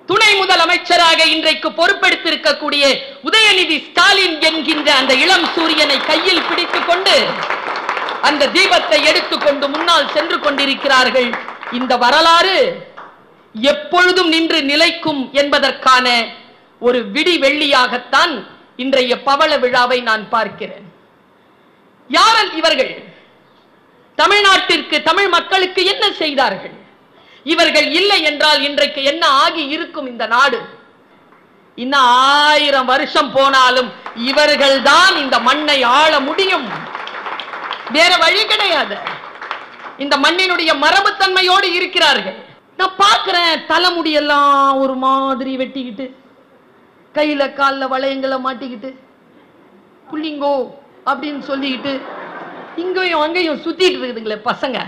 துணை முதலமைச்சராக இன்றைக்கு பொறுப்பெடுத்திருக்கக்கூடிய உதயநிதி ஸ்டாலின் என்கின்ற அந்த இளம் சூரியனை கையில் பிடித்துக் கொண்டு அந்த தீபத்தை எடுத்துக்கொண்டு முன்னால் சென்று கொண்டிருக்கிறார்கள். இந்த வரலாறு எப்பொழுதும் நின்று நிலைக்கும் என்பதற்கான ஒரு விடி வெள்ளியாகத்தான் இன்றைய பவள விழாவை நான் பார்க்கிறேன். யார் இவர்கள்? தமிழ்நாட்டிற்கு, தமிழ் மக்களுக்கு என்ன செய்தார்கள்? இவர்கள் இல்லை என்றால் இன்றைக்கு என்ன ஆகி இருக்கும் இந்த நாடு? இன்னும் 1000 வருஷம் போனாலும் இவர்கள் தான் இந்த மண்ணை ஆள முடியும். வேற வழி கிடையாது. இந்த மண்ணினுடைய மரபுத்தன்மையோடு இருக்கிறார்கள். நான் பார்க்கிறேன், தலைமுடியெல்லாம் ஒரு மாதிரி வெட்டிக்கிட்டு, கையில கால்ல வளையங்களை மாட்டிக்கிட்டு, புள்ளிங்கோ அப்படின்னு சொல்லிக்கிட்டு இங்கேயும் அங்கேயும் சுத்திட்டு இருக்குதுங்களே பசங்க.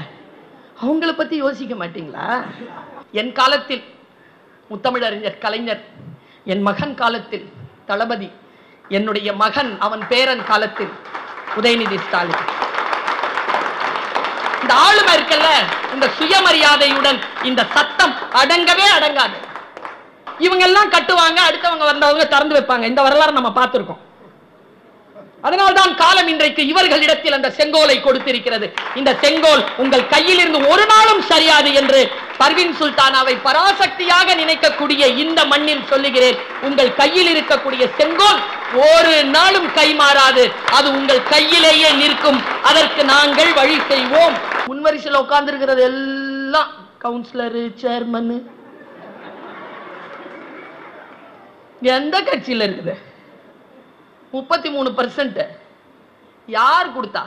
அவங்கள பத்தி யோசிக்க மாட்டீங்களா? என் காலத்தில் முத்தமிழறிஞர் கலைஞர், என் மகன் காலத்தில் தளபதி, என்னுடைய மகன் அவன் பேரன் காலத்தில் உதயநிதி ஸ்டாலின். இந்த ஆளுமை இருக்கல்ல, இந்த சுயமரியாதையுடன் இந்த சத்தம் அடங்கவே அடங்காது. இவங்க எல்லாம் கட்டுவாங்க, அடுத்தவங்க வந்தவங்க திறந்து வைப்பாங்க. இந்த வரலாறு நம்ம பார்த்திருக்கோம். அதனால்தான் காலம் இன்றைக்கு இவர்களிடத்தில் அந்த செங்கோலை கொடுத்திருக்கிறது. இந்த செங்கோல் உங்கள் கையில் இருந்து ஒரு நாளும் சரியாது என்று பர்வீன் சுல்தானாவை பராசக்தியாக நினைக்கக்கூடிய இந்த மண்ணில் சொல்லுகிறேன். உங்கள் கையில் இருக்கக்கூடிய செங்கோல் ஒரு நாளும் கைமாறாது. அது உங்கள் கையிலேயே நிற்கும். அதற்கு நாங்கள் வழி செய்வோம். முன்வரிசையில் உட்கார்ந்து இருக்கிறது எல்லாம் கவுன்சிலரு, சேர்மன். எந்த கட்சியில் இருக்குது? 33% யார் கொடுத்தா?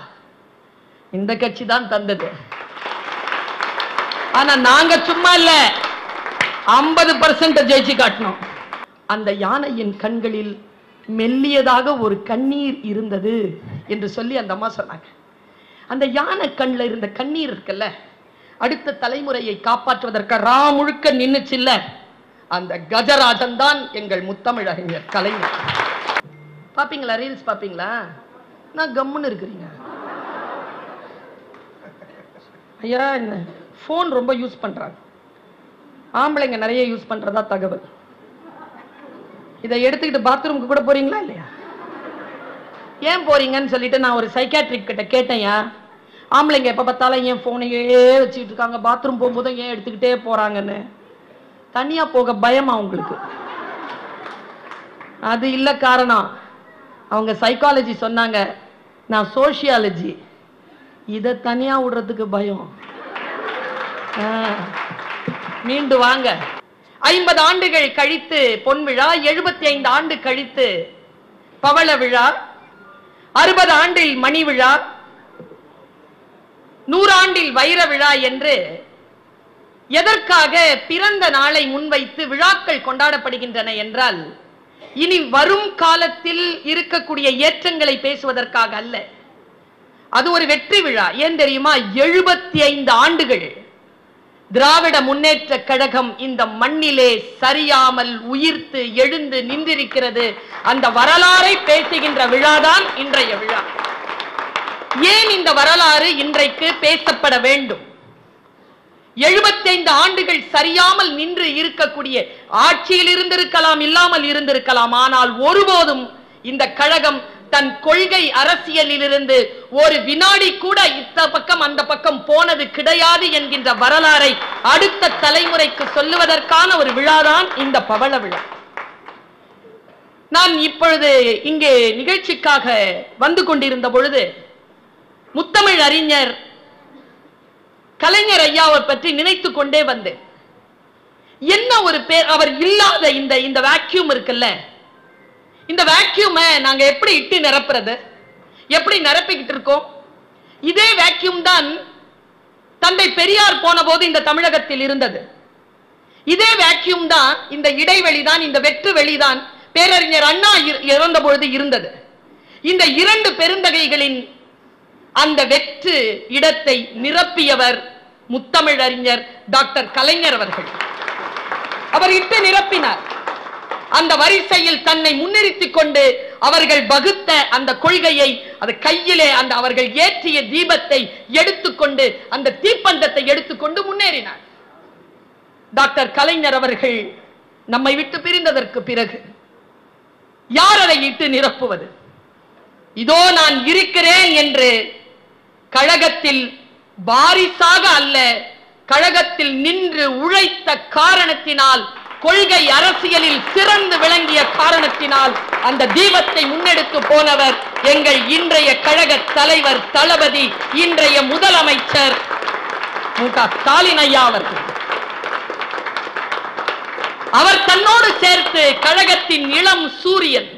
இந்த கட்சி தான் தந்தது. ஆனா நாங்க சும்மா இல்ல, 50% ஜெயிச்சு காட்டணும். அந்த யானையின் கண்களில் மெல்லியதாக ஒரு கண்ணீர் இருந்தது என்று சொல்லி அந்த அம்மா சொன்னாங்க. அந்த யானை கண்ணில் இருந்த கண்ணீர் இருக்குல்ல, அடுத்த தலைமுறையை காப்பாற்றுவதற்கு முழுக்க நின்னுச்சில்ல, அந்த கஜராஜன் தான் எங்கள் முத்தமிழறிஞர் கலைஞர். பாப்பீங்களா? ரீல்ஸ் பாப்பீங்களா? நான் கம்முன்னு இருக்கிறீங்க. ஐயா, இந்த போன் ரொம்ப யூஸ் பண்றாங்க. ஆம்பளைங்க நிறைய யூஸ் பண்றதா தகவல். இதை எடுத்துக்கிட்டு பாத்ரூமுக்கு கூட போறீங்களா இல்லையா? ஏன் போறீங்கன்னு சொல்லிட்டு நான் ஒரு சைக்காட்ரிக் கிட்ட கேட்டேன்யா. ஆம்பளைங்க எப்ப பார்த்தாலும் ஏன் போனையே வச்சுக்கிட்டு இருக்காங்க, பாத்ரூம் போகும்போதும் ஏன் எடுத்துக்கிட்டே போறாங்கன்னு. தனியா போக பயமா உங்களுக்கு? அது இல்ல காரணம். அவங்க சைக்காலஜி சொன்னாங்க, நான் சோசியாலஜி. இதை தனியா விடுறதுக்கு பயம். மீண்டு வாங்க. 50 ஆண்டுகள் கழித்து பொன் விழா, 75 ஆண்டு கழித்து பவள விழா, 60 ஆண்டில் மணி விழா, 100 ஆண்டில் வைர விழா என்று எதற்காக பிறந்த நாளை முன்வைத்து விழாக்கள் கொண்டாடப்படுகின்றன என்றால், இனி வரும் காலத்தில் இருக்கக்கூடிய ஏற்றங்களை பேசுவதற்காக அல்ல. அது ஒரு வெற்றி விழா. ஏன் தெரியுமா? 75 ஆண்டுகள் திராவிட முன்னேற்ற கழகம் இந்த மண்ணிலே சரியாமல் உயிர்த்து எழுந்து நின்றிருக்கிறது. அந்த வரலாறை பேசுகின்ற விழாதான் இன்றைய விழா. ஏன் இந்த வரலாறு இன்றைக்கு பேசப்பட வேண்டும்? 75 ஆண்டுகள் சரியாமல் நின்று இருக்கக்கூடிய, ஆட்சியில் இருந்திருக்கலாம், இல்லாமல் இருந்திருக்கலாம், ஆனால் ஒருபோதும் இந்த கழகம் தன் கொள்கை அரசியலில் இருந்து ஒரு வினாடி கூட இந்த பக்கம் அந்த பக்கம் போனது கிடையாது என்கின்ற வரலாறை அடுத்த தலைமுறைக்கு சொல்லுவதற்கான ஒரு விழாதான் இந்த பவள விழா. நான் இப்பொழுது இங்கே நிகழ்ச்சிக்காக வந்து கொண்டிருந்த பொழுது முத்தமிழ் அறிஞர் கலைஞர் ஐயாவை பற்றி நினைத்துக் கொண்டே வந்தேன். என்ன ஒரு பேர்! அவர் இல்லாத இந்த வேக்யூம் இருக்குல்ல, இந்த வேக்யூமை நாங்க எப்படி இட்டு நிரப்புறது? எப்படி நிரப்பிக்கிட்டு இருக்கோம்? இதே வேக்யூம் தான் தந்தை பெரியார் போன போது இந்த தமிழகத்தில் இருந்தது. இதே வேக்யூம் தான், இந்த இடைவெளி தான், இந்த வெற்று வெளிதான் பேரறிஞர் அண்ணா இறந்த பொழுது இருந்தது. இந்த 2 பெருந்தகைகளின் அந்த வெற்று இடத்தை நிரப்பியவர் முத்தமிழறிஞர் டாக்டர் கலைஞர் அவர்கள். அவர் இட்டு நிரப்பினார். அந்த வரிசையில் தன்னை முன்னிறுத்திக் கொண்டு அவர்கள் வகுத்த அந்த கொள்கையை, அது கையிலே அந்த அவர்கள் ஏற்றிய தீபத்தை எடுத்துக்கொண்டு, அந்த தீப்பந்தத்தை எடுத்துக்கொண்டு முன்னேறினார். டாக்டர் கலைஞர் அவர்கள் நம்மை விட்டு பிரிந்ததற்கு பிறகு யார் அதை இட்டு நிரப்புவது? இதோ நான் இருக்கிறேன் என்று கழகத்தில் வாரிசாக அல்ல, கழகத்தில் நின்று உழைத்த காரணத்தினால், கொள்கை அரசியலில் சிறந்து விளங்கிய காரணத்தினால் அந்த தீபத்தை முன்னெடுத்து போனவர் எங்கள் இன்றைய கழக தலைவர் தளபதி, இன்றைய முதலமைச்சர் மு.க. ஸ்டாலின் ஐயா அவர்கள். அவர் தன்னோடு சேர்த்து கழகத்தின் இளம் சூரியன்,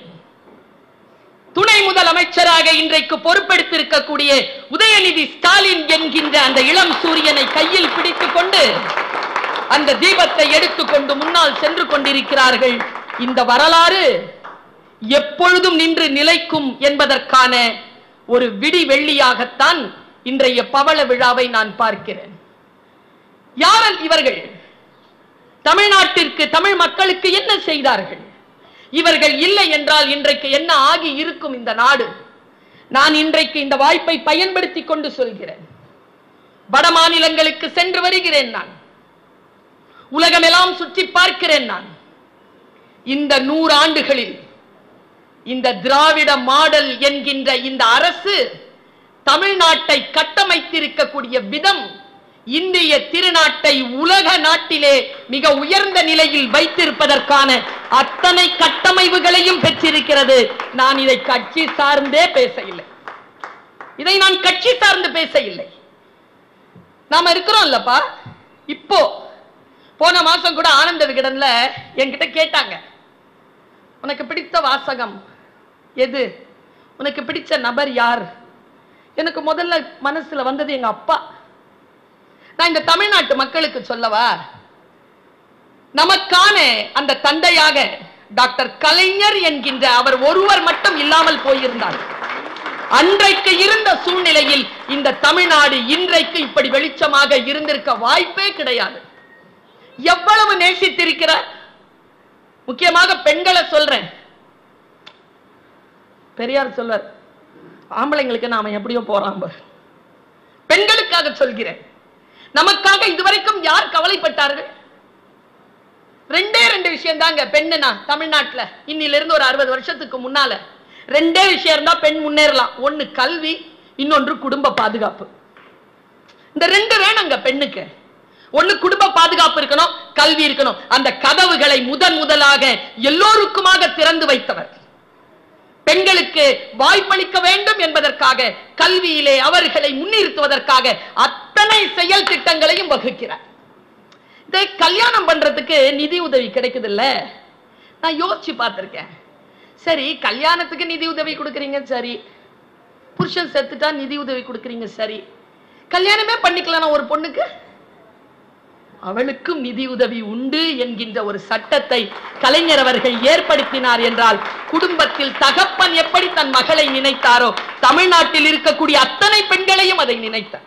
துணை முதலமைச்சராக இன்றைக்கு பொறுப்பெடுத்திருக்கக்கூடிய உதயநிதி ஸ்டாலின் என்கின்ற அந்த இளம் சூரியனை கையில் பிடித்துக் கொண்டு அந்த தீபத்தை எடுத்துக்கொண்டு முன்னால் சென்று கொண்டிருக்கிறார்கள். இந்த வரலாறு எப்பொழுதும் நின்று நிலைக்கும் என்பதற்கான ஒரு விடி வெள்ளியாகத்தான் இன்றைய பவள விழாவை நான் பார்க்கிறேன். யார் இவர்கள்? தமிழ்நாட்டிற்கு, தமிழ் மக்களுக்கு என்ன செய்தார்கள்? இவர்கள் இல்லை என்றால் இன்றைக்கு என்ன ஆகி இருக்கும் இந்த நாடு? நான் இன்றைக்கு இந்த வாய்ப்பை பயன்படுத்தி கொண்டு சொல்கிறேன். வட மாநிலங்களுக்கு சென்று வருகிறேன், நான் உலகமெல்லாம் சுற்றி பார்க்கிறேன். நான் இந்த 100 ஆண்டுகளில் இந்த திராவிட மாடல் என்கின்ற இந்த அரசு தமிழ்நாட்டை கட்டமைத்திருக்கக்கூடிய விதம் இந்திய திருநாட்டை உலக நாட்டிலே மிக உயர்ந்த நிலையில் வைத்திருப்பதற்கான அத்தனை கட்டமைப்புகளையும் பெற்றிருக்கிறது. நான் இதை கட்சி சார்ந்தே பேச இல்லை, இதை நான் கட்சி சார்ந்து பேச இல்லை. நாம இருக்கிறோம் இல்லப்பா. இப்போ போன மாசம் கூட ஆனந்த விகடன்ல என்கிட்ட கேட்டாங்க, உனக்கு பிடித்த வாசகம் எது, உனக்கு பிடிச்ச நபர் யார்? எனக்கு முதல்ல மனசுல வந்தது எங்க அப்பா. நான் இந்த தமிழ்நாட்டு மக்களுக்கு சொல்லவா, நமக்கான அந்த தந்தையாக டாக்டர் கலைஞர் என்கின்ற அவர் ஒருவர் மட்டும் இல்லாமல் போயிருந்தார். அன்றைக்கு இருந்த சூழ்நிலையில் இந்த தமிழ்நாடு இன்றைக்கு இப்படி வெளிச்சமாக இருந்திருக்க வாய்ப்பே கிடையாது. எவ்வளவு நேசித்திருக்கிறார். முக்கியமாக பெண்களை சொல்றேன். பெரியார் சொல்வார், ஆம்பளைங்களுக்கு நாம எப்படியோ போறான், பெண்களுக்காக சொல்கிறேன். நமக்காக இதுவரைக்கும் யார் கவலைப்பட்டார்கள்? 2 விஷயம் தாங்க பெண்ணுனா தமிழ்நாட்டுல. இன்னிலிருந்து ஒரு 60 வருஷத்துக்கு முன்னால 2 விஷயம் இருந்தா பெண் முன்னேறலாம். ஒன்னு கல்வி, இன்னொன்று குடும்ப பாதுகாப்பு. இந்த 2 வேணுங்க பெண்ணுக்கு. ஒன்னு குடும்ப பாதுகாப்பு இருக்கணும், கல்வி இருக்கணும். அந்த கதவுகளை முதலாக எல்லோருக்குமாக திறந்து வைத்தவர். பெண்களுக்கு வாய்ப்பளிக்க வேண்டும் என்பதற்காக, கல்வியிலே அவர்களை முன்னிறுத்துவதற்காக அத்தனை செயல் திட்டங்களையும் வகுக்கிறார். இதை கல்யாணம் பண்றதுக்கு நிதி உதவி கிடைக்குது இல்ல, நான் யோசிச்சு பார்த்திருக்கேன். சரி, கல்யாணத்துக்கு நிதி உதவி கொடுக்கறீங்க, சரி. புருஷன் செத்துட்டா நிதி உதவி கொடுக்கறீங்க, சரி. கல்யாணமே பண்ணிக்கலாம் ஒரு பொண்ணுக்கு, அவளுக்கும் நிதி உதவி உண்டு என்கின்ற ஒரு சட்டத்தை கலைஞர் அவர்கள் ஏற்படுத்தினார் என்றால், குடும்பத்தில் தகப்பன் எப்படி தன் மகளை நினைத்தாரோ தமிழ்நாட்டில் இருக்கக்கூடிய அத்தனை பெண்களையும் அதை நினைத்தார்.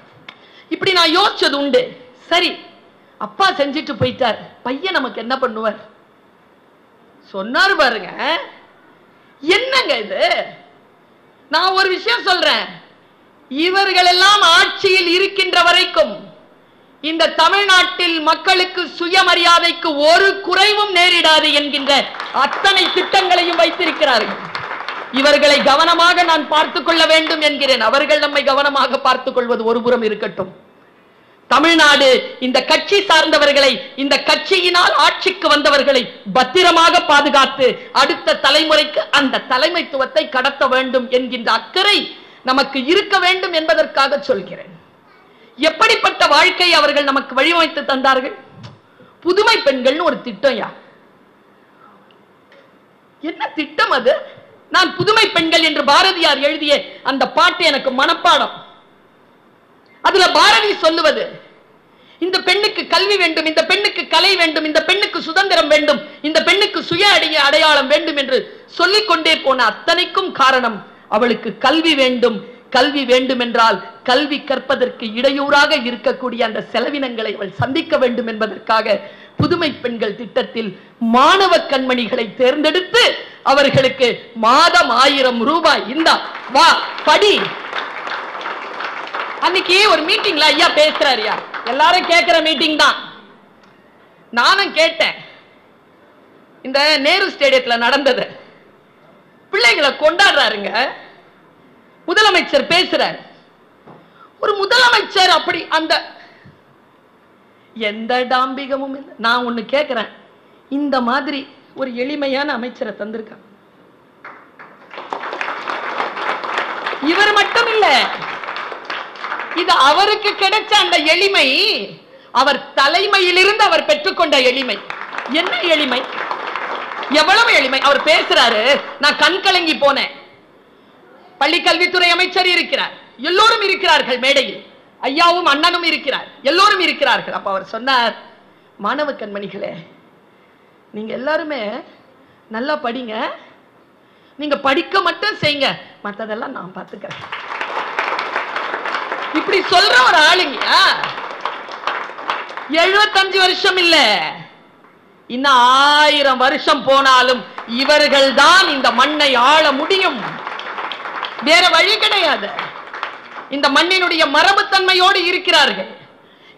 இப்படி நான் யோசிச்சது உண்டு. சரி, அப்பா செஞ்சிட்டு போயிட்டார், பையன் நமக்கு என்ன பண்ணுவார்? சொன்னார் பாருங்க, என்னங்க இது? நான் ஒரு விஷயம் சொல்றேன், இவர்கள் எல்லாம் ஆட்சியில் இருக்கின்ற வரைக்கும் இந்த தமிழ்நாட்டில் மக்களுக்கு சுயமரியாதைக்கு ஒரு குறைவும் நேரிடாது என்கின்ற அத்தனை திட்டங்களையும் வைத்திருக்கிறார்கள். இவர்களை கவனமாக நான் பார்த்துக் கொள்ள வேண்டும் என்கிறேன். அவர்கள் நம்மை கவனமாக பார்த்துக் கொள்வது ஒருபுறம் இருக்கட்டும். தமிழ்நாடு இந்த கட்சி சார்ந்தவர்களை, இந்த கட்சியினால் ஆட்சிக்கு வந்தவர்களை பத்திரமாக பாதுகாத்து அடுத்த தலைமுறைக்கு அந்த தலைமைத்துவத்தை கடத்த வேண்டும் என்கின்ற அக்கறை நமக்கு இருக்க வேண்டும் என்பதற்காக சொல்கிறேன். எப்படிப்பட்ட வாழ்க்கை அவர்கள் நமக்கு வழிவமைத்து தந்தார்கள்? புதுமை பெண்கள் ஒரு திட்டம். என்ன திட்டம் அது? நான் புதுமை பெண்கள் என்று பாரதியார் எழுதிய அந்த பாட்டு எனக்கு மனப்பாடம். அதுல பாரதி சொல்லுவது, இந்த பெண்ணுக்கு கல்வி வேண்டும், இந்த பெண்ணுக்கு கலை வேண்டும், இந்த பெண்ணுக்கு சுதந்திரம் வேண்டும், இந்த பெண்ணுக்கு சுய அடையாளம் வேண்டும் என்று சொல்லிக் கொண்டே போன அத்தனைக்கும் காரணம் அவளுக்கு கல்வி வேண்டும். கல்வி வேண்டும் என்றால் கல்வி கற்பதற்கு இடையூறாக இருக்கக்கூடிய அந்த செலவினங்களை அவள் சந்திக்க வேண்டும் என்பதற்காக புதுமை பெண்கள் திட்டத்தில் மாணவ கண்மணிகளை தேர்ந்தெடுத்து அவர்களுக்கு மாதம் 1000 ரூபாய், இந்தா வா படி. அன்னைக்கு ஒரு மீட்டிங்ல ஐயா பேசுறாருயா, எல்லாரும் கேட்கிற மீட்டிங் தான். நானும் கேட்டேன், இந்த நேரு ஸ்டேடியத்துல நடந்தது, பிள்ளைகளை கொண்டாடுறாருங்க. முதலமைச்சர் பேசுறார். ஒரு முதலமைச்சர் அப்படி அந்த எந்த டாம்பிகமும் இல்லை. நான் ஒண்ணு கேட்கிறேன், இந்த மாதிரி ஒரு எளிமையான அமைச்சரை தந்திருக்காங்க. இவர் மட்டும் இல்ல, இது அவருக்கு கிடைச்ச அந்த எளிமை, அவர் தலைமையிலிருந்து அவர் பெற்றுக்கொண்ட எளிமை. என்ன எளிமை, எவ்வளவு எளிமை. அவர் பேசுறாரு, நான் கண் கலங்கி போனேன். பள்ளி கல்வித்துறை அமைச்சர் இருக்கிறார், எல்லோரும் இருக்கிறார்கள் மேடையில், ஐயாவும் அண்ணனும் இருக்கிறார், எல்லோரும் இருக்கிறார்கள். அப்ப அவர் சொன்னார், மாணவ கண்மணிகளே, நீங்க எல்லாருமே நல்லா படிங்க, நீங்க படிக்க மட்டும் செய்யுங்க, மற்றதெல்லாம் நான் பார்த்துக்கிறேன். இப்படி சொல்ற ஒரு ஆளுங்க 75 வருஷம் இல்ல, இன்னும் 1000 வருஷம் போனாலும் இவர்கள் தான் இந்த மண்ணை ஆள முடியும். வேற வழி கிடையாது. இந்த மண்ணினுடைய மரபுத்தன்மையோடு இருக்கிறார்கள்.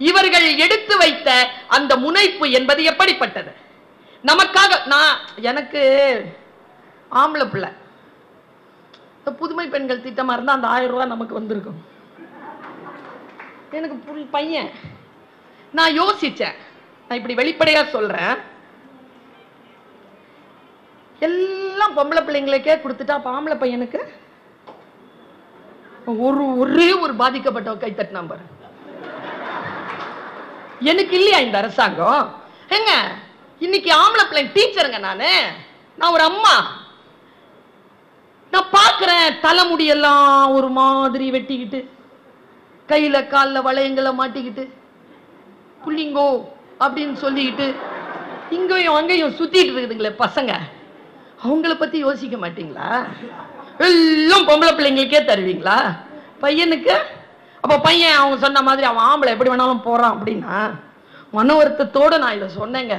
இவர்கள் எடுத்து வைத்த அந்த முனைப்பு என்பது எப்படிப்பட்டது? நமக்காக எனக்கு ஆம்பளை பிள்ளை, புதுமை பெண்கள் திட்டமா இருந்தா அந்த 1000 ரூபாய் நமக்கு வந்திருக்கும். எனக்கு பையன், நான் யோசிச்சேன், நான் இப்படி வெளிப்படையா சொல்றேன், எல்லாம் பொம்பளை பிள்ளைங்களுக்கே கொடுத்துட்டா ஆம்பளை பையனுக்கு ஒரே ஒரு பாதிக்கப்பட்ட கைத்தட்டு நம்பர் எனக்கு இல்லையா இந்த அரசாங்கம்? எங்க இன்னைக்கு ஆம்பளை பிள்ளை டீச்சருங்க, நான் ஒரு அம்மா, நான் பாக்குறேன் தலைமுடியெல்லாம் ஒரு மாதிரி வெட்டிக்கிட்டு, கையில காலில் வளையங்களை மாட்டிக்கிட்டு, புள்ளிங்கோ அப்படின்னு சொல்லிக்கிட்டு இங்கேயும் அங்கேயும் சுத்திட்டு இருக்குதுங்களே பசங்க. அவங்கள பத்தி யோசிக்க மாட்டீங்களா? எல்லாம் பொம்பளை பிள்ளைங்களுக்கே தருவீங்களா பையனுக்கு? அப்ப பையன் அவங்க சொன்ன மாதிரி அவன் ஆம்பளை எப்படி வேணாலும் போறான் அப்படின்னா, மன வருத்தத்தோடு நான் இதை சொன்னேங்க.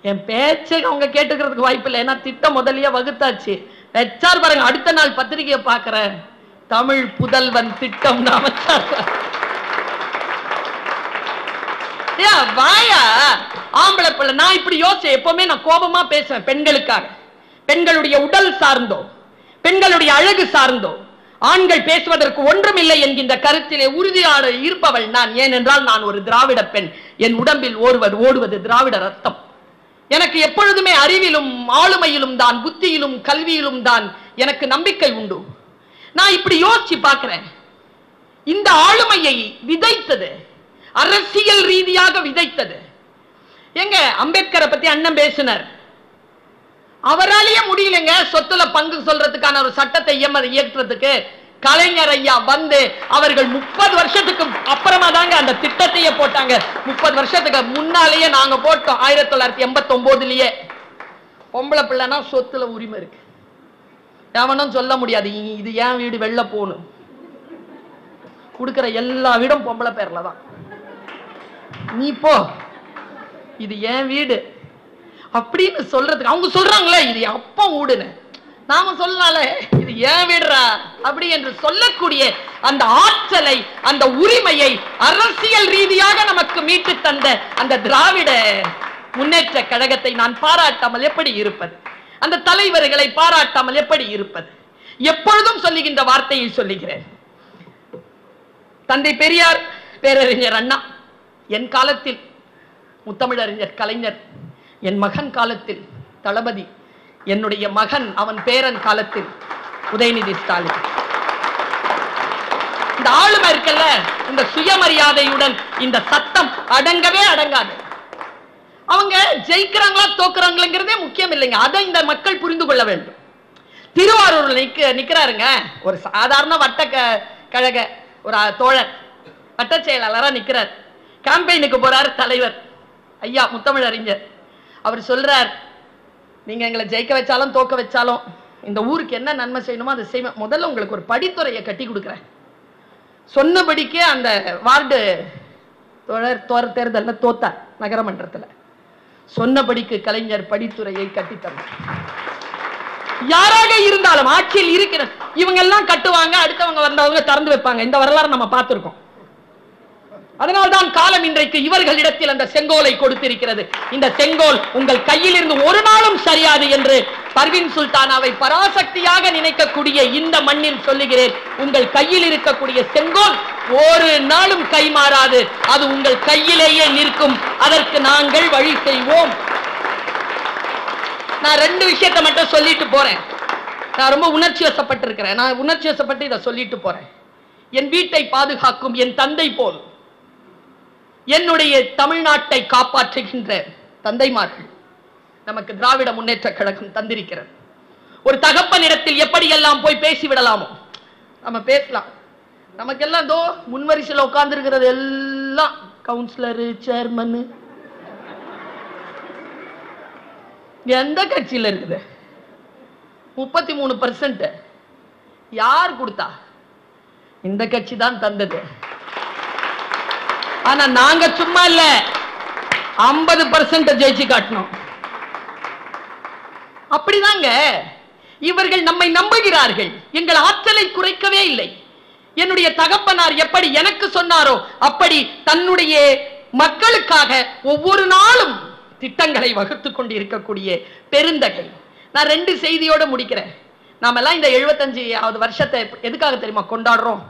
என் பேச்சை அவங்க கேட்டுக்கிறதுக்கு வாய்ப்பு இல்லை, ஏன்னா திட்டம் முதலியே வகுத்தாச்சு. வச்சார் பாருங்க, அடுத்த நாள் பத்திரிகையை பார்க்கிறேன், தமிழ் புதல்வன் திட்டம் வாயா ஆம்பளை பிள்ளை. நான் இப்படி யோசிச்சேன், எப்பவுமே நான் கோபமா பேசுவேன் பெண்களுக்காக. பெண்களுடைய உடல் சார்ந்தோ, பெண்களுடைய அழகு சார்ந்தோ ஆண்கள் பேசுவதற்கு ஒன்றுமில்லை என்கின்ற கருத்திலே உறுதியாக இருப்பவள் நான். ஏனென்றால் நான் ஒரு திராவிட பெண், என் உடம்பில் ஓடுவது திராவிட ரத்தம். எனக்கு எப்பொழுதுமே அறிவிலும் ஆளுமையிலும் தான், புத்தியிலும் கல்வியிலும் தான் எனக்கு நம்பிக்கை உண்டு. நான் இப்படி யோசிச்சு பார்க்கிறேன், இந்த ஆளுமையை விதைத்தது, அரசியல் ரீதியாக விதைத்தது எங்க? அம்பேத்கரை பத்தி அண்ணன் பேசினார், அவராலேயே முடியலங்க சொத்துல பங்கு சொல்றதுக்கான ஒரு சட்டத்தை இயற்றுறதுக்கு. கலைஞர் ஐயா வந்து அவர்கள் 30 வருஷத்துக்கு அப்புறமா தாங்க அந்த திட்டத்தையே போட்டாங்க. 30 வருஷத்துக்கு முன்னாலேயே நாங்க போட்டோம். 1989லயே பொம்பளை பிள்ளைனா சொத்துல உரிமை இருக்கு, எவனும் சொல்ல முடியாது இது ஏன் வீடு வெளில போகணும். கொடுக்கிற எல்லா வீடும் பொம்பளை பேர்ல தான், நீ போ இது ஏன் வீடு அப்படின்னு சொல்றதுக்கு. அவங்க சொல்றாங்களே இது அப்பா வீடுன்னு, நாம சொல்லலால இது ஏன் வீடுறா அப்படி என்று சொல்லக்கூடிய அந்த ஆற்றலை, அந்த உரிமையை அரசியல் ரீதியாக நமக்கு மீட்டு தந்த அந்த திராவிட முன்னேற்ற கழகத்தை நான் பாராட்டாமல் எப்படி இருப்பது? அந்த தலைவர்களை பாராட்டாமல் எப்படி இருப்பது? எப்பொழுதும் சொல்லுகின்ற வார்த்தையை சொல்லுகிறேன். தந்தை பெரியார், பேரறிஞர் அண்ணா, என் காலத்தில் முத்தமிழறிஞர் கலைஞர், என் மகன் காலத்தில் தளபதி, என்னுடைய மகன் அவன் பேரன் காலத்தில் உதயநிதி ஸ்டாலின். இந்த ஆளுமை இருக்கல்ல, இந்த சுயமரியாதையுடன் இந்த சத்தம் அடங்கவே அடங்காது. அவங்க ஜெயிக்கிறாங்களா தோக்குறாங்களே முக்கியம் இல்லைங்க, அதை இந்த மக்கள் புரிந்து கொள்ள வேண்டும். திருவாரூர்ல நிக்கிறாருங்க ஒரு சாதாரண வட்ட கழக ஒரு தோழர், வட்ட செயலாளரா நிக்கிறார். கேம்பெயினுக்கு போறார் தலைவர் ஐயா முத்தமிழறிஞர். அவர் சொல்றார், நீங்க எங்களை ஜெயிக்க வச்சாலும் தோக்க வச்சாலும் இந்த ஊருக்கு என்ன நன்மை செய்யணுமோ அதை செய்வேன். முதல்ல உங்களுக்கு ஒரு படித்துறையை கட்டி கொடுக்குறேன். சொன்னபடிக்கே அந்த வார்டு தோழர் தேர்தலில் தோத்தார் நகரமன்றத்தில். சொன்னபடிக்கு கலைஞர் படித்துறையை கட்டித்தந்தார். யாராக இருந்தாலும் ஆட்சியில் இருக்கிற இவங்க எல்லாம் கட்டுவாங்க, அடுத்தவங்க வந்தவங்க திறந்து வைப்பாங்க. இந்த வரலாறு நம்ம பார்த்திருக்கோம். அதனால்தான் காலம் இன்றைக்கு இவர்களிடத்தில் அந்த செங்கோலை கொடுத்திருக்கிறது. இந்த செங்கோல் உங்கள் கையில் இருந்து ஒரு நாளும் சரியாது என்று பர்வீன் சுல்தானாவை பராசக்தியாக நினைக்கக்கூடிய இந்த மண்ணில் சொல்லுகிறேன். உங்கள் கையில் இருக்கக்கூடிய செங்கோல் ஒரு நாளும் கைமாறாது. அது உங்கள் கையிலேயே நிற்கும். அதற்கு நாங்கள் வழி செய்வோம். நான் 2 விஷயத்தை மட்டும் சொல்லிட்டு போறேன். நான் ரொம்ப உணர்ச்சி வசப்பட்டிருக்கிறேன். நான் உணர்ச்சி வசப்பட்டு இதை சொல்லிட்டு போறேன். என் வீட்டை பாதுகாக்கும் என் தந்தை போல் என்னுடைய தமிழ்நாட்டை காப்பாற்றுகின்ற தந்தைமார்கள் நமக்கு திராவிட முன்னேற்ற கழகம் தந்திருக்கிறது. ஒரு தகப்பனிடத்தில் எப்படியெல்லாம் போய் பேசிவிடலாமோ நம்ம பேசலாம். நமக்கெல்லாம் தோ முன்வரிசையில் உட்கார்ந்து இருக்கிறது எல்லாம் கவுன்சிலரு, சேர்மன். எந்த கட்சியில் இருக்குது? 33% யார் கொடுத்தா? இந்த கட்சி தான் தந்தது. ஆனா நாங்க சும்மா இல்ல, 50% ஜெயிச்சு காட்டணும். அப்படிதாங்க இவர்கள் நம்மை நம்புகிறார்கள். எங்கள் ஆற்றலை குறைக்கவே இல்லை. என்னுடைய தகப்பனார் எப்படி எனக்கு சொன்னாரோ அப்படி தன்னுடைய மக்களுக்காக ஒவ்வொரு நாளும் திட்டங்களை வகுத்துக் கொண்டு இருக்கக்கூடிய பெருந்தகை. நான் 2 செய்தியோட முடிக்கிறேன். நாம எல்லாம் இந்த 75வது வருஷத்தை எதுக்காக தெரியுமா கொண்டாடுறோம்?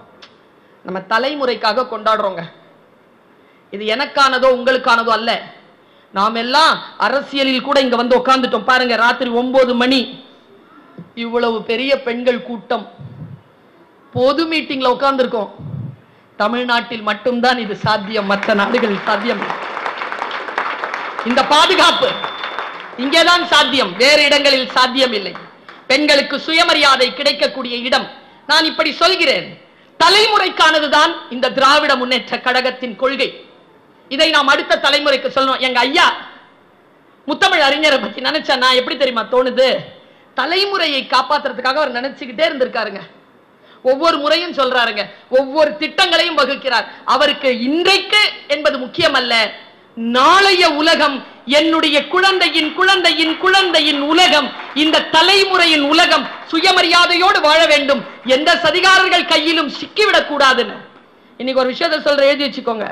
நம்ம தலைமுறைக்காக கொண்டாடுறோங்க. இது எனக்கானதோ உங்களுக்கானதோ அல்ல. நாம் எல்லாம் அரசியலில் கூட இங்க வந்து உட்கார்ந்துட்டோம். பாருங்க, ராத்திரி 9 மணி இவ்வளவு பெரிய பெண்கள் கூட்டம் பொது மீட்டிங்ல உட்கார்ந்துருக்கோம். தமிழ்நாட்டில் மட்டும்தான் இது சாத்தியம், மற்ற நாடுகள் சாத்தியம். இந்த பாதுகாப்பு இங்கேதான் சாத்தியம், வேறு இடங்களில் சாத்தியம் இல்லை. பெண்களுக்கு சுயமரியாதை கிடைக்கக்கூடிய இடம். நான் இப்படி சொல்கிறேன், தலைமுறைக்கானதுதான் இந்த திராவிட முன்னேற்ற கழகத்தின் கொள்கை. இதை நாம் அடுத்த தலைமுறைக்கு சொல்லணும். எங்க ஐயா முத்தமிழ் அறிஞரை பத்தி நினைச்சா நான் எப்படி தெரியுமா தோணுது? தலைமுறையை காப்பாற்றுறதுக்காக அவர் நினைச்சுக்கிட்டே இருந்திருக்காருங்க. ஒவ்வொரு முறையும் சொல்றாருங்க, ஒவ்வொரு திட்டங்களையும் வகுக்கிறார். அவருக்கு இன்றைக்கு என்பது முக்கியம் அல்ல, நாளைய உலகம் என்னுடைய குழந்தையின் குழந்தையின் குழந்தையின் உலகம், இந்த தலைமுறையின் உலகம் சுயமரியாதையோடு வாழ வேண்டும், எந்த சதிகாரர்கள் கையிலும் சிக்கிவிடக் கூடாதுன்னு. இன்னைக்கு ஒரு விஷயத்தை சொல்ற, எழுதி வச்சுக்கோங்க.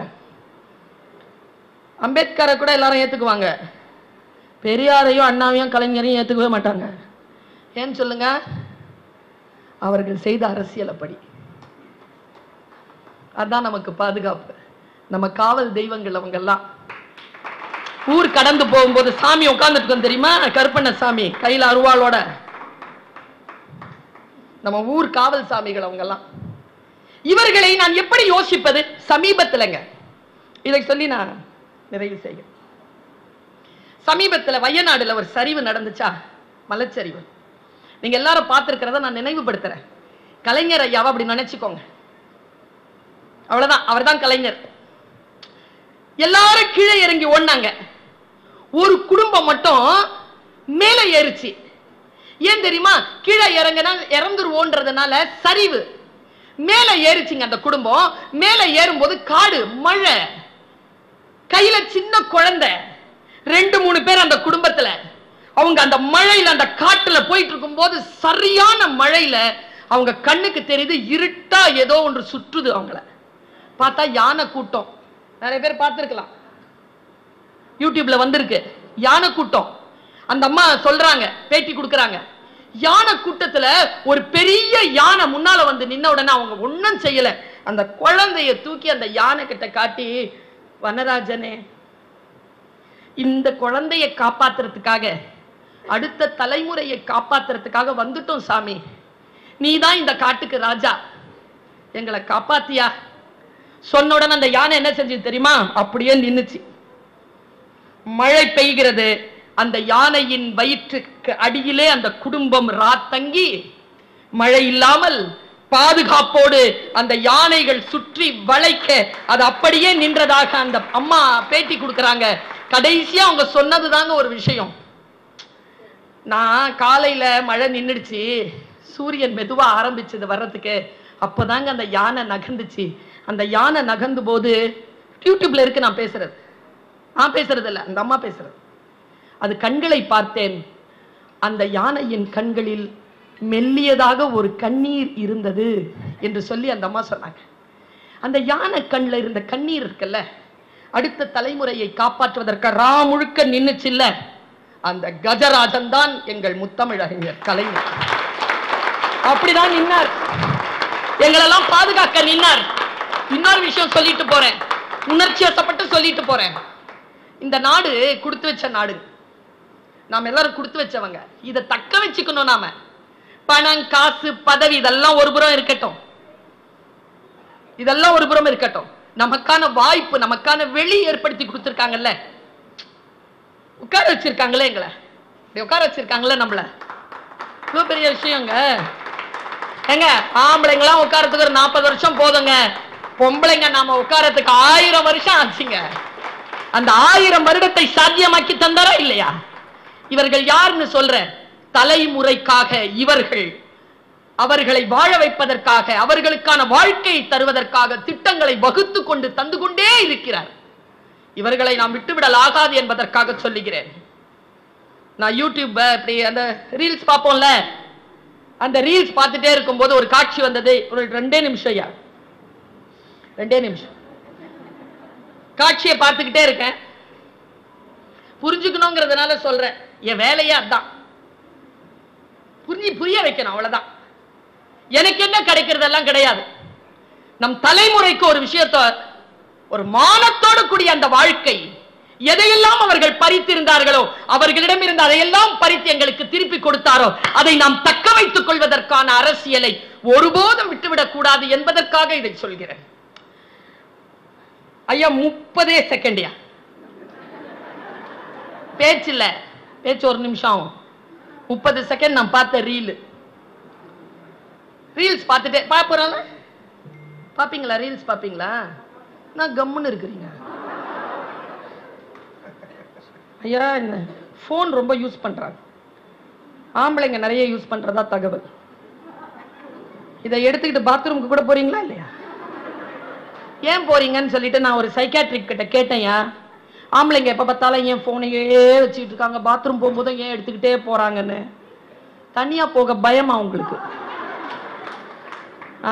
அம்பேத்கரை கூட எல்லாரும் ஏத்துக்குவாங்க, பெரியாரையும் அண்ணாவையும் கலைஞரையும் ஏத்துக்கவே மாட்டாங்க. ஏன்னு சொல்லுங்க? அவர்கள் செய்த அரசியல் அப்படி. அதான் நமக்கு பாதுகாப்பு. நம்ம காவல் தெய்வங்கள் அவங்கெல்லாம். ஊர் கடந்து போகும்போது சாமி உட்கார்ந்துட்டு தெரியுமா, கருப்பண்ண சாமி கையில அருவாளோட. நம்ம ஊர் காவல் சாமிகள் அவங்கெல்லாம். இவர்களை நான் எப்படி யோசிப்பது? சமீபத்திலங்க இதை சொல்லி நான் நிறைவு செய்கிறேன். சமீபத்தில் வயநாடுல ஒரு சரிவு நடந்துச்சா, மலைச்சரிவு. நீங்க எல்லாரும் பார்த்திருக்கிறத நான் நினைவுபடுத்துறேன். கலைஞர் ஐயாவை அப்படி நினைச்சுக்கோங்க, அவ்வளவுதான். அவர் தான் கலைஞர். எல்லாரும் கீழே இறங்கி ஓடினாங்க. ஒரு குடும்பம் மட்டும் மேலே ஏறிச்சு. ஏன் தெரியுமா? கீழே இறங்கினா இறந்துருவோன்றதுனால சரிவு. மேலே ஏறிச்சுங்க அந்த குடும்பம். மேலே ஏறும்போது காடு, மழை, கையில சின்ன குழந்தை, 2-3 பேர் அந்த குடும்பத்துல. அவங்க அந்த மழையில அந்த காட்டுல போயிட்டு இருக்கும் போது சரியான மழையில அவங்க கண்ணுக்கு தெரியுது இருட்டா ஏதோ ஒன்று சுற்றுது. அவங்கள பார்த்தா யானை கூட்டம். நிறைய பேர் பார்த்திருக்கலாம், யூடியூப்ல வந்திருக்கு. யானை கூட்டம். அந்த அம்மா சொல்றாங்க, பேட்டி கொடுக்கறாங்க. யானை கூட்டத்துல ஒரு பெரிய யானை முன்னால வந்து நின்ன உடனே அவங்க ஒன்னும் செய்யல. அந்த குழந்தைய தூக்கி அந்த யானை கிட்ட காட்டி, வனராஜனே, இந்த குழந்தைய காப்பாத்துறதுக்காக, அடுத்த தலைமுறையை காப்பாத்துறதுக்காக வந்துட்டோம் சாமி, நீதான் இந்த காட்டுக்கு ராஜா, எங்களை காப்பாத்தியா சொன்ன உடனே அந்த யானை என்ன செஞ்சது தெரியுமா? அப்படியே நின்னுச்சு. மழை பெய்கிறது. அந்த யானையின் வயிற்றுக்கு அடியிலே அந்த குடும்பம் ராத்தங்கி, மழை இல்லாமல் பாதுகாப்போடு அந்த யானைகள் சுற்றி வளைக்க அது அப்படியே நின்றதாக அந்த அம்மா பேட்டி கொடுக்கறாங்க. கடைசியா அவங்க சொன்னதுதாங்க ஒரு விஷயம். நான் காலையில மழை நின்றுடுச்சு, சூரியன் மெதுவா ஆரம்பிச்சது வர்றதுக்கு, அப்பதாங்க அந்த யானை நகர்ந்துச்சு. அந்த யானை நகர்ந்து போது, யூடியூப்ல இருக்கு நான் பேசுறது இல்ல, அந்த அம்மா பேசுறது. அது கண்களை பார்த்தேன். அந்த யானையின் கண்களில் மெல்லியதாக ஒரு கண்ணீர் இருந்தது என்று சொல்லி அந்த அம்மா சொன்னாங்க. அந்த யானை கண்ணில் இருந்த கண்ணீர் இருக்குல்ல, அடுத்த தலைமுறையை காப்பாற்றுவதற்கு முழுக்க நின்னுச்சில்ல, அந்த கஜராஜன் தான் எங்கள் முத்தமிழறிஞர் கலைஞர். அப்படிதான் நின்னார், எங்களெல்லாம் பாதுகாக்க நின்னார். இன்னொரு விஷயம் சொல்லிட்டு போறேன், உணர்ச்சி வசப்பட்டு சொல்லிட்டு போறேன். இந்த நாடு கொடுத்து வச்ச நாடு, நாம எல்லாரும் கொடுத்து வச்சவங்க. இதை தக்க வச்சுக்கணும். நாம பணம், காசு, பதவி இதெல்லாம் ஒரு புறம் இருக்கட்டும், இதெல்லாம் ஒரு புறம் இருக்கட்டும். நமக்கான வாய்ப்பு, நமக்கான வெளி ஏற்படுத்தி கொடுத்திருக்காங்கல்ல, உட்கார வச்சிருக்காங்களே, எங்களை உட்கார வச்சிருக்காங்களே, நம்மள இவ்வளவு பெரிய விஷயங்க. எங்க ஆம்பளைங்களாம் உட்காரத்துக்கு ஒரு 40 வருஷம் போதுங்க, பொம்பளைங்க நாம உட்காரத்துக்கு 1000 வருஷம் ஆச்சுங்க. அந்த 1000 வருடத்தை சாத்தியமாக்கி தந்தாரா இல்லையா? இவர்கள் யாருன்னு சொல்ற, தலைமுறைக்காக இவர்கள் அவர்களை வாழ வைப்பதற்காக, அவர்களுக்கான வாழ்க்கையை தருவதற்காக திட்டங்களை வகுத்து கொண்டு தந்து கொண்டே இருக்கிறார். இவர்களை நாம் விட்டுவிடல் ஆகாது என்பதற்காக சொல்லுகிறேன். நான் யூடியூப் அப்படி அந்த ரீல்ஸ் பார்ப்போம்ல, அந்த ரீல்ஸ் பார்த்துட்டே இருக்கும்போது ஒரு காட்சி வந்தது. ஒரு 2 நிமிஷம், 2 நிமிஷம் காட்சியை பார்த்துக்கிட்டே இருக்கேன். புரிஞ்சுக்கணுங்கிறதுனால சொல்றேன், என் வேலையே அதான், புரிய வைக்கணும், அவ்வளவுதான். எனக்கு என்ன கிடைக்கிறதெல்லாம் கிடையாது. நம் தலைமுறைக்கு ஒரு விஷயத்தை, ஒரு மானத்தோடு கூடிய அந்த வாழ்க்கை, எதையெல்லாம் அவர்கள் பறித்திருந்தார்களோ, அவர்களிடம் இருந்து அதையெல்லாம் பறித்து எங்களுக்கு திருப்பி கொடுத்தாரோ, அதை நாம் தக்க வைத்துக் கொள்வதற்கான அரசியலை ஒருபோதும் விட்டுவிடக் கூடாது என்பதற்காக இதை சொல்கிறேன். ஐயா 30 செகண்ட்யா பேச்சு இல்ல, பேச்சு 1 நிமிஷம் ஆகும். 30 செகண்ட் நான் பார்த்த ரீல்ஸ் பார்த்துட்டே பாப்போம். பாப்பீங்களா? ரீல்ஸ் பாப்பீங்களா? நான் கம்முன்னு இருக்கிறீங்க ஐயா. என்ன போன் ரொம்ப யூஸ் பண்றாங்க, ஆம்பளைங்க நிறைய யூஸ் பண்றதா தகவல். இதை எடுத்துக்கிட்டு பாத்ரூமுக்கு கூட போறீங்களா இல்லையா? ஏன் போறீங்கன்னு சொல்லிட்டு நான் ஒரு சைக்காட்ரிக் கிட்ட கேட்டேன்யா, ஆம்பளைங்க எப்ப பார்த்தாலும் ஏன் போனையே வச்சுக்கிட்டு இருக்காங்க, பாத்ரூம் போகும்போதும் ஏன் எடுத்துக்கிட்டே போறாங்கன்னு. தனியா போக பயமா உங்களுக்கு?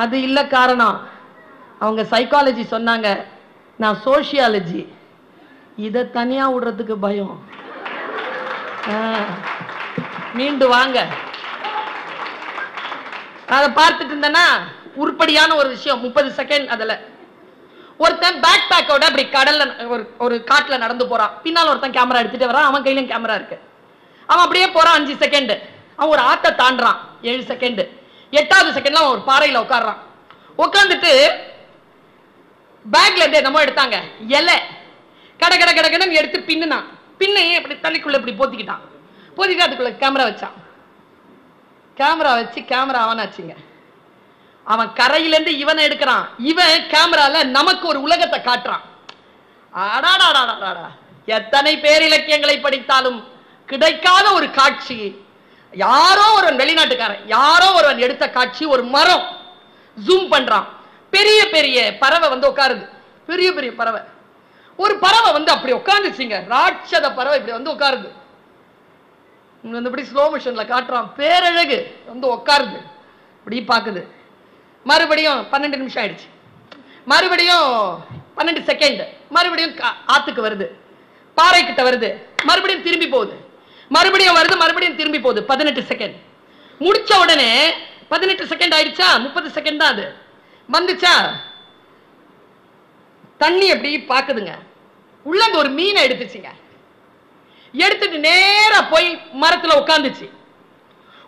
அது இல்ல காரணம். அவங்க சைக்காலஜி சொன்னாங்க, நான் சோசியாலஜி, இதை தனியா விடுறதுக்கு பயம். மீண்டு வாங்க. அதை பார்த்துட்டு இருந்தேன்னா உருப்படியான ஒரு விஷயம் 30 செகண்ட். அதுல ஒருத்தன் பேக் பேக்கோட அப்படி கடல்ல ஒரு காட்டுல நடந்து போறான், பின்னால் ஒருத்தன் கேமரா எடுத்துட்டு வரான், அவன் கையிலும் கேமரா இருக்கு. அவன் அப்படியே போறான் 5 செகண்ட். அவன் ஒரு ஆத்தை தாண்டான் 7 செகண்ட். 8வது செகண்ட்ல அவன் ஒரு பாறையில உட்கார்றான். உட்காந்துட்டு பேக்ல இருந்து நம்ம எடுத்தாங்க இலை, கடன்னு எடுத்து பின்னுனான். பின்னையே அப்படி தலைக்குள்ள இப்படி போத்திக்கிட்டான். போத்திட்டு அதுக்குள்ள கேமரா வச்சான். கேமரா வச்சு கேமரா ஆன் ஆச்சுங்க. அவன் கரையில இருந்து இவனை எடுக்கிறான், இவன் கேமரால நமக்கு ஒரு உலகத்தை காட்டுறான். எத்தனை பேர் இலக்கியங்களை படித்தாலும் கிடைக்காத ஒரு காட்சி. யாரோ ஒரு வெளிநாட்டுக்காரன், யாரோ ஒருவன் எடுத்த காட்சி. ஒரு மரம் ஜூம் பண்றான், பெரிய பெரிய பறவை வந்து உட்காருது, பெரிய பெரிய பறவை. ஒரு பறவை வந்து அப்படி உட்கார்ந்துச்சுங்க, ராட்சத பறவை இப்படி வந்து உட்காருது. இப்படி ஸ்லோ மோஷன்ல காட்டுறான், பேரழகு வந்து உட்காருது, இப்படி பாக்குது. மறுபடியும் 12 நிமிஷம் ஆயிடுச்சு, மறுபடியும் 12 செகண்ட், மறுபடியும் ஆத்துக்கு வருது, பாறை கிட்ட வருது, மறுபடியும் திரும்பி போகுது, மறுபடியும் வருது, மறுபடியும் திரும்பி போகுது. 18 செகண்ட் முடிச்ச உடனே 18 செகண்ட் ஆயிடுச்சா, 30 செகண்ட் தான் அது வந்துச்சா. தண்ணி எப்படி பாக்குதுங்க, உள்ள ஒரு மீனை எடுத்துச்சுங்க. எடுத்துட்டு நேரா போய் மரத்துல உட்காந்துச்சு.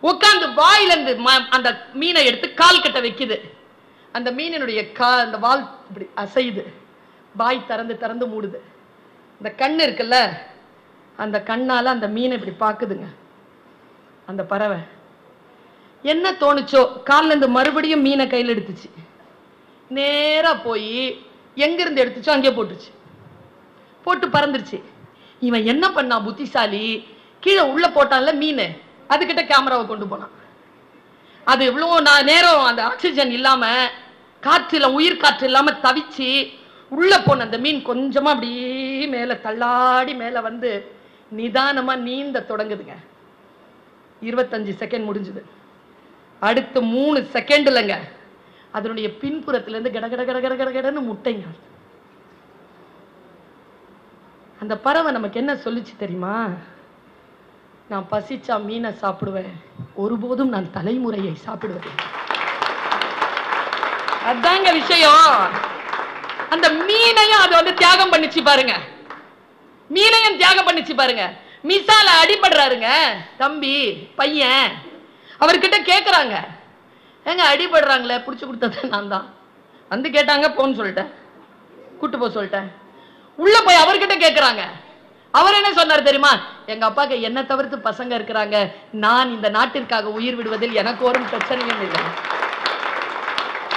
உட்கார்ந்து வாயில இருந்து அந்த மீனை எடுத்து கால் கட்ட வைக்குது. அந்த மீனினுடைய அந்த வால் இப்படி அசையுது, வாய் திறந்து திறந்து மூடுது. இந்த கண்ணு இருக்குல்ல, அந்த கண்ணால அந்த மீனை இப்படி பாக்குதுங்க. அந்த பறவை என்ன தோணுச்சோ, காலில் இருந்து மறுபடியும் மீனை கையில் எடுத்துச்சு. நேரா போய் எங்கிருந்து எடுத்துச்சோ அங்கே போட்டுச்சு, போட்டு பறந்துருச்சு. இவன் என்ன பண்ணா புத்திசாலி, கீழே உள்ள போட்டான்ல மீன், அதுகிட்ட கேமராவை கொண்டு போனான். அது எவ்வளவு நேரம் அந்த ஆக்சிஜன் இல்லாம, காற்றுல உயிர் காற்று இல்லாம தவிச்சு உள்ள போன அந்த மீன் கொஞ்சமா அப்படியே மேல தள்ளாடி மேல வந்து நிதானமா நீந்த தொடங்குதுங்க. 25 செகண்ட் முடிஞ்சது. அடுத்து 3 செகண்ட்லங்க அதனுடைய பின்புறத்திலிருந்து கடகட கடகட கடகடன்னு முட்டைங்க. அந்த பறவை நமக்கு என்ன சொல்லிச்சு தெரியுமா? நான் பசிச்சா மீனை சாப்பிடுவேன், ஒருபோதும் நான் தலைமுறையை சாப்பிடுவேன். அதாங்க விஷயம். அந்த மீனையும் அது வந்து தியாகம் பண்ணிச்சு பாருங்க. மீனையும் தியாகம் பண்ணிச்சு பாருங்க. மிசால அடிபடுறாருங்க தம்பி பையன். அவர்கிட்ட கேக்குறாங்க, ஏங்க அடிபடுறாங்களே, புடிச்சு கொடுத்தது நான் தான். வந்து கேட்டாங்க, போன்னு சொல்லிட்டேன், கூட்டு போ சொல்லிட்டேன். உள்ள போய் அவர்கிட்ட கேக்குறாங்க. அவர் என்ன சொன்னார் தெரியுமா? எங்க அப்பாக்கு என்ன தவிர்த்து பசங்க இருக்கிறாங்க, நான் இந்த நாட்டிற்காக உயிர் விடுவதில் எனக்கு ஒரு பிரச்சனையும் இல்லை.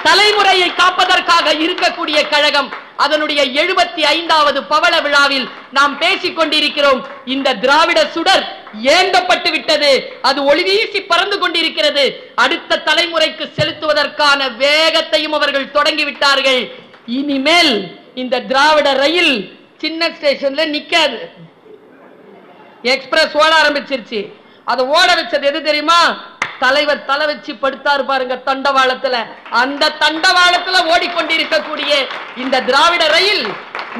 தலைமுறையை காப்பதற்காக இருக்கக்கூடிய கழகம் அதனுடைய 75வது பவள விழாவில் நாம் பேசிக் கொண்டிருக்கிறோம். இந்த திராவிட சுடர் ஏந்தப்பட்டு விட்டது, அது ஒளிவீசி பறந்து கொண்டிருக்கிறது. அடுத்த தலைமுறைக்கு செலுத்துவதற்கான வேகத்தையும் அவர்கள் தொடங்கிவிட்டார்கள். இனிமேல் இந்த திராவிட ரயில் சின்ன ஸ்டேஷன்ல நிக்காது, எக்ஸ்பிரஸ் ஓட ஆரம்பிச்சிருச்சு. அதை ஓட வச்சது எது தெரியுமா? தலைவர் தலை வச்சு படுத்தாரு பாருங்க தண்டவாளத்துல, அந்த தண்டவாளத்துல ஓடிக்கொண்டிருக்கக்கூடிய இந்த திராவிட ரயில்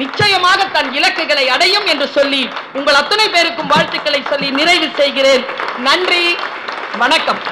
நிச்சயமாக தன் இலக்குகளை அடையும் என்று சொல்லி உங்கள் அத்தனை பேருக்கும் வாழ்த்துக்களை சொல்லி நிறைவு செய்கிறேன். நன்றி, வணக்கம்.